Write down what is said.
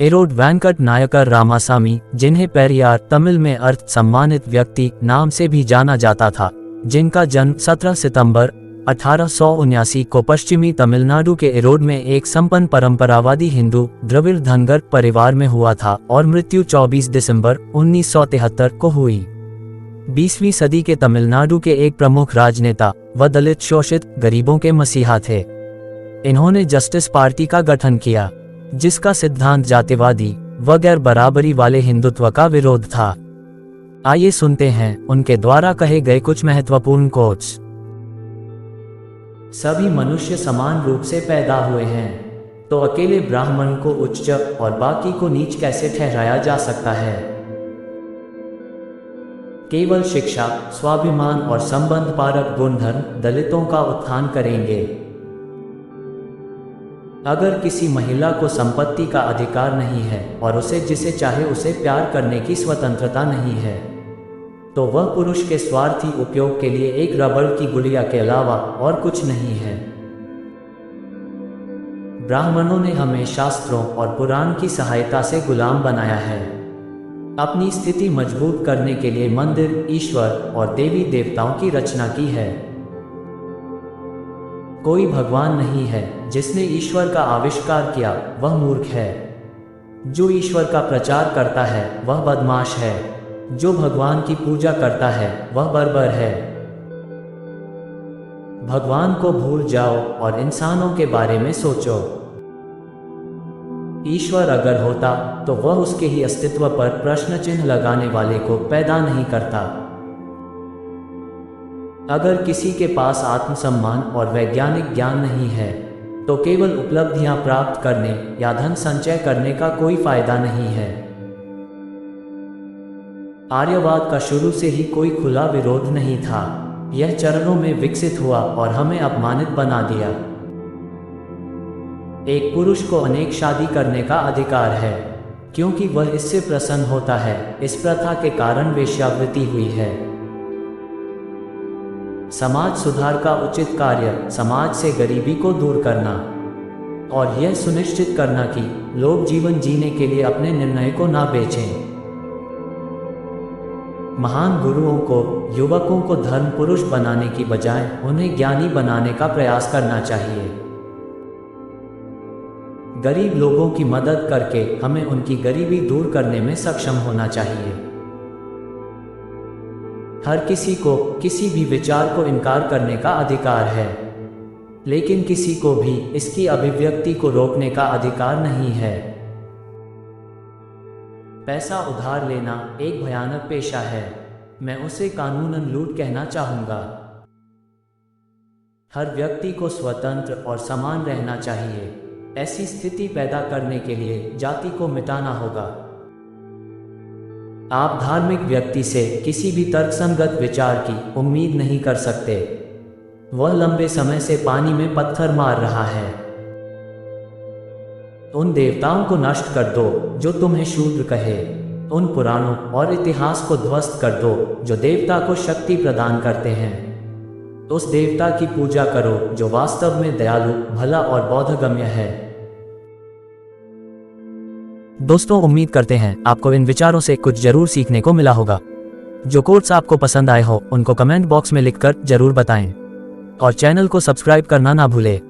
Arrowed Venkat Naikar Ramasamy, जिन्हें पेरियार तमिल में अर्थ सम्मानित व्यक्ति नाम से भी जाना जाता था, जिनका जन्म 17 सितंबर 1879 को पश्चिमी तमिलनाडु के एरोड में एक संपन्न परंपरावादी हिंदू द्रविड़ धनगर परिवार में हुआ था और मृत्यु 24 दिसंबर 1973 को हुई। 20वीं सदी के तमिलनाडु के एक प्रमुख राजनेता व दलित शोषित गरीबों के मसीहा थे। इन्होंने जस्टिस पार्टी का गठन किया, जिसका सिद्धांत जातिवादी व गैर बराबरी वाले हिंदुत्व का विरोध था। आइए सुनते हैं उनके द्वारा कहे गए कुछ महत्वपूर्ण कोट्स। सभी मनुष्य समान रूप से पैदा हुए हैं, तो अकेले ब्राह्मण को उच्च और बाकी को नीच कैसे ठहराया जा सकता है। केवल शिक्षा, स्वाभिमान और संबंध पारक गुणधर्म दलितों का उत्थान करेंगे। अगर किसी महिला को संपत्ति का अधिकार नहीं है और उसे जिसे चाहे उसे प्यार करने की स्वतंत्रता नहीं है, तो वह पुरुष के स्वार्थी उपयोग के लिए एक रबड़ की गुड़िया के अलावा और कुछ नहीं है। ब्राह्मणों ने हमें शास्त्रों और पुराण की सहायता से गुलाम बनाया है। अपनी स्थिति मजबूत करने के लिए मंदिर, ईश्वर और देवी देवताओं की रचना की है। कोई भगवान नहीं है। जिसने ईश्वर का आविष्कार किया वह मूर्ख है। जो ईश्वर का प्रचार करता है वह बदमाश है। जो भगवान की पूजा करता है वह बर्बर है। भगवान को भूल जाओ और इंसानों के बारे में सोचो। ईश्वर अगर होता तो वह उसके ही अस्तित्व पर प्रश्न चिन्ह लगाने वाले को पैदा नहीं करता। अगर किसी के पास आत्मसम्मान और वैज्ञानिक ज्ञान नहीं है, तो केवल उपलब्धियां प्राप्त करने या धन संचय करने का कोई फायदा नहीं है। आर्यवाद का शुरू से ही कोई खुला विरोध नहीं था। यह चरणों में विकसित हुआ और हमें अपमानित बना दिया। एक पुरुष को अनेक शादी करने का अधिकार है, क्योंकि वह इससे प्रसन्न होता है। इस प्रथा के कारण वेश्यावृत्ति हुई है। समाज सुधार का उचित कार्य समाज से गरीबी को दूर करना और यह सुनिश्चित करना कि लोग जीवन जीने के लिए अपने निर्णय को ना बेचें। महान गुरुओं को युवकों को धर्म पुरुष बनाने की बजाय उन्हें ज्ञानी बनाने का प्रयास करना चाहिए। गरीब लोगों की मदद करके हमें उनकी गरीबी दूर करने में सक्षम होना चाहिए। हर किसी को किसी भी विचार को इनकार करने का अधिकार है, लेकिन किसी को भी इसकी अभिव्यक्ति को रोकने का अधिकार नहीं है। पैसा उधार लेना एक भयानक पेशा है। मैं उसे कानूनन लूट कहना चाहूँगा। हर व्यक्ति को स्वतंत्र और समान रहना चाहिए। ऐसी स्थिति पैदा करने के लिए जाति को मिटाना होगा। आप धार्मिक व्यक्ति से किसी भी तर्कसंगत विचार की उम्मीद नहीं कर सकते। वह लंबे समय से पानी में पत्थर मार रहा है। उन देवताओं को नष्ट कर दो जो तुम्हें शूद्र कहे। उन पुराणों और इतिहास को ध्वस्त कर दो जो देवता को शक्ति प्रदान करते हैं। उस देवता की पूजा करो जो वास्तव में दयालु, भला और बोधगम्य है। दोस्तों, उम्मीद करते हैं आपको इन विचारों से कुछ जरूर सीखने को मिला होगा। जो कोट्स आपको पसंद आए हो उनको कमेंट बॉक्स में लिखकर जरूर बताएं और चैनल को सब्सक्राइब करना ना भूलें।